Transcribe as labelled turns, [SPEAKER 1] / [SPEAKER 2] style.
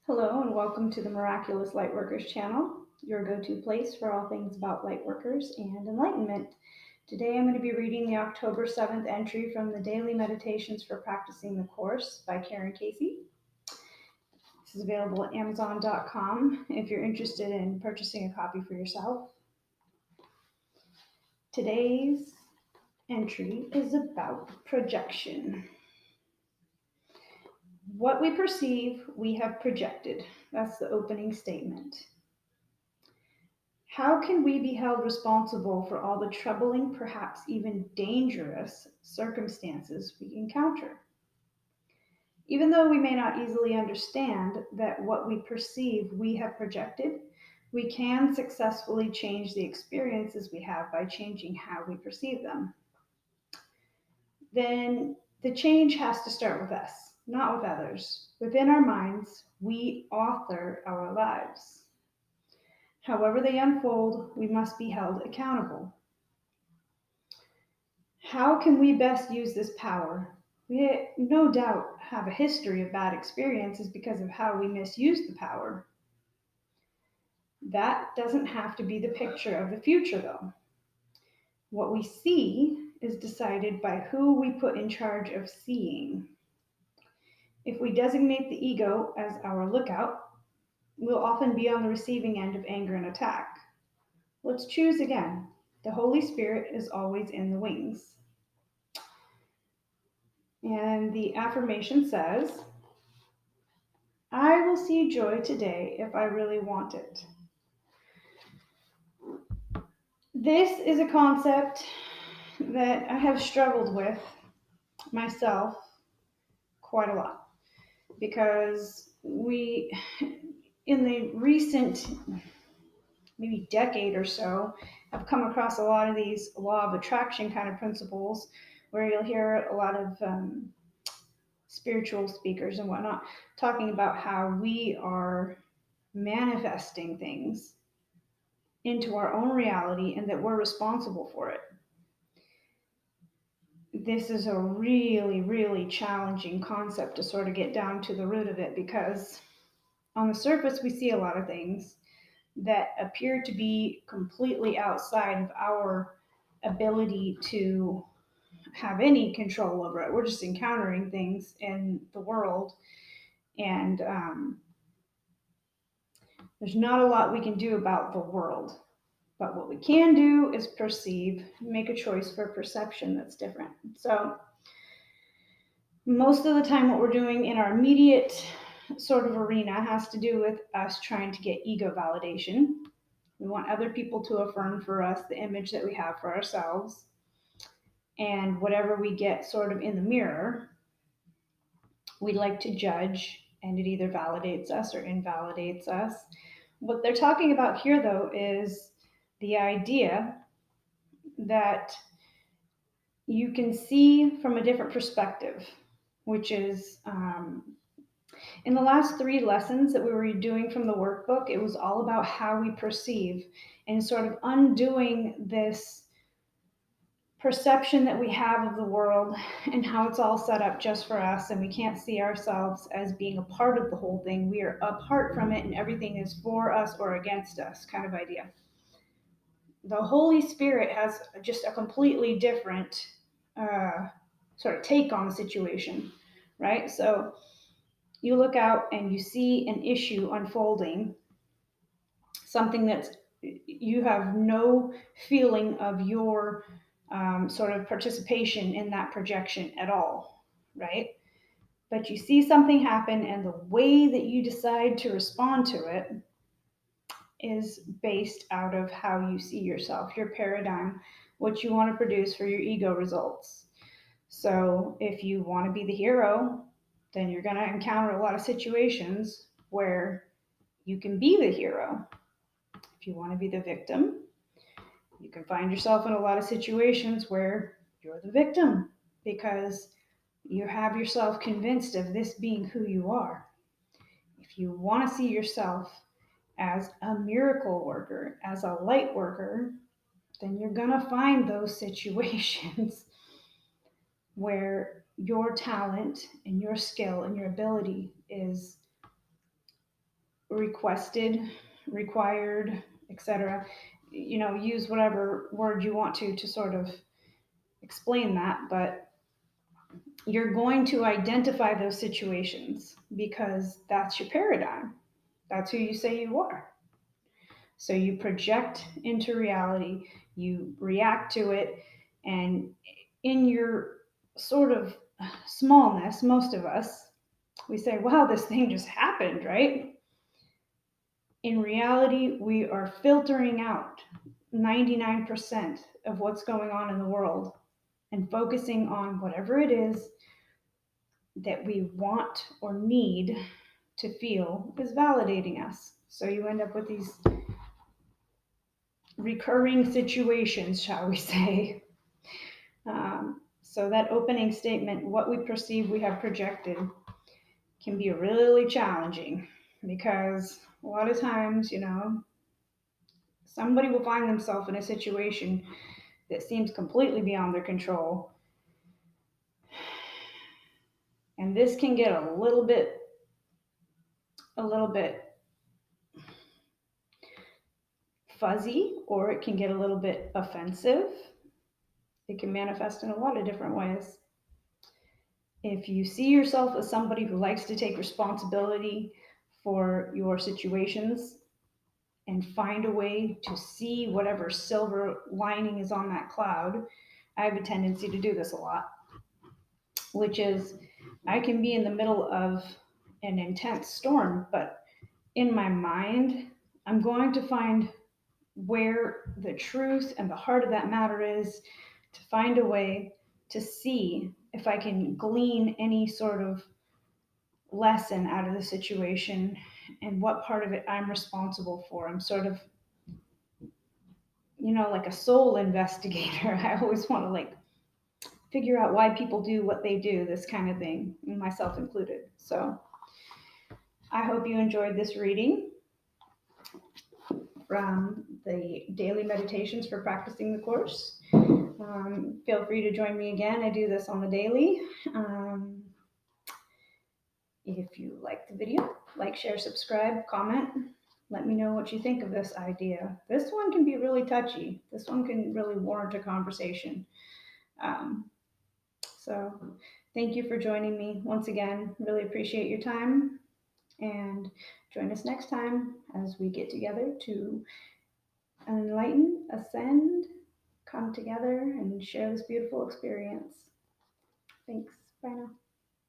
[SPEAKER 1] Hello and welcome to the Miraculous Lightworkers channel, your go-to place for all things about lightworkers and enlightenment. Today I'm going to be reading the October 7th entry from the Daily Meditations for Practicing the Course by Karen Casey. This is available at Amazon.com if you're interested in purchasing a copy for yourself. Today's entry is about projection. What we perceive, we have projected. That's the opening statement. How can we be held responsible for all the troubling, perhaps even dangerous circumstances we encounter? Even though we may not easily understand that what we perceive we have projected, we can successfully change the experiences we have by changing how we perceive them. Then the change has to start with us, not with others. Within our minds, we author our lives. However they unfold, we must be held accountable. How can we best use this power? We no doubt have a history of bad experiences because of how we misuse the power. That doesn't have to be the picture of the future, though. What we see is decided by who we put in charge of seeing. If we designate the ego as our lookout, we'll often be on the receiving end of anger and attack. Let's choose again. The Holy Spirit is always in the wings. And the affirmation says, I will see joy today if I really want it. This is a concept that I have struggled with myself quite a lot because in the recent maybe decade or so, have come across a lot of these law of attraction kind of principles where you'll hear a lot of spiritual speakers and whatnot talking about how we are manifesting things into our own reality and that we're responsible for it. This is a really, really challenging concept to sort of get down to the root of it because on the surface we see a lot of things that appear to be completely outside of our ability to have any control over it. We're just encountering things in the world, and there's not a lot we can do about the world. But what we can do is perceive, make a choice for perception that's different. So, most of the time, what we're doing in our immediate sort of arena has to do with us trying to get ego validation. We want other people to affirm for us the image that we have for ourselves. And whatever we get sort of in the mirror, we like to judge, and it either validates us or invalidates us. What they're talking about here, though, is the idea that you can see from a different perspective, which is in the last 3 lessons that we were doing from the workbook, it was all about how we perceive and sort of undoing this perception that we have of the world and how it's all set up just for us, and we can't see ourselves as being a part of the whole thing. We are apart from it and everything is for us or against us kind of idea. The Holy Spirit has just a completely different sort of take on the situation, right? So you look out and you see an issue unfolding, something that's you have no feeling of your sort of participation in that projection at all, right? But you see something happen, and the way that you decide to respond to it is based out of how you see yourself, your paradigm, what you want to produce for your ego results. So if you want to be the hero, then you're going to encounter a lot of situations where you can be the hero. If you want to be the victim, you can find yourself in a lot of situations where you're the victim because you have yourself convinced of this being who you are. If you want to see yourself as a miracle worker, as a light worker, then you're going to find those situations where your talent and your skill and your ability is requested, required, etc. Use whatever word you want to sort of explain that, but you're going to identify those situations because that's your paradigm. That's who you say you are. So you project into reality, you react to it, and in your sort of smallness, most of us, we say, wow, this thing just happened, right? In reality, we are filtering out 99% of what's going on in the world and focusing on whatever it is that we want or need to feel is validating us. So you end up with these recurring situations, shall we say. So that opening statement, what we perceive we have projected, can be really challenging because a lot of times, somebody will find themselves in a situation that seems completely beyond their control. And this can get a little bit fuzzy, or it can get a little bit offensive. It can manifest in a lot of different ways. If you see yourself as somebody who likes to take responsibility for your situations and find a way to see whatever silver lining is on that cloud, I have a tendency to do this a lot, which is I can be in the middle of an intense storm, but in my mind, I'm going to find where the truth and the heart of that matter is, to find a way to see if I can glean any sort of lesson out of the situation and what part of it I'm responsible for. I'm sort of, like a soul investigator. I always want to figure out why people do what they do, this kind of thing, myself included. So I hope you enjoyed this reading from the daily meditations for practicing the course. Feel free to join me again. I do this on the daily. If you like the video, like, share, subscribe, comment. Let me know what you think of this idea. This one can be really touchy. This one can really warrant a conversation. So thank you for joining me once again. Really appreciate your time. And join us next time as we get together to enlighten, ascend, come together, and share this beautiful experience. Thanks. Bye now.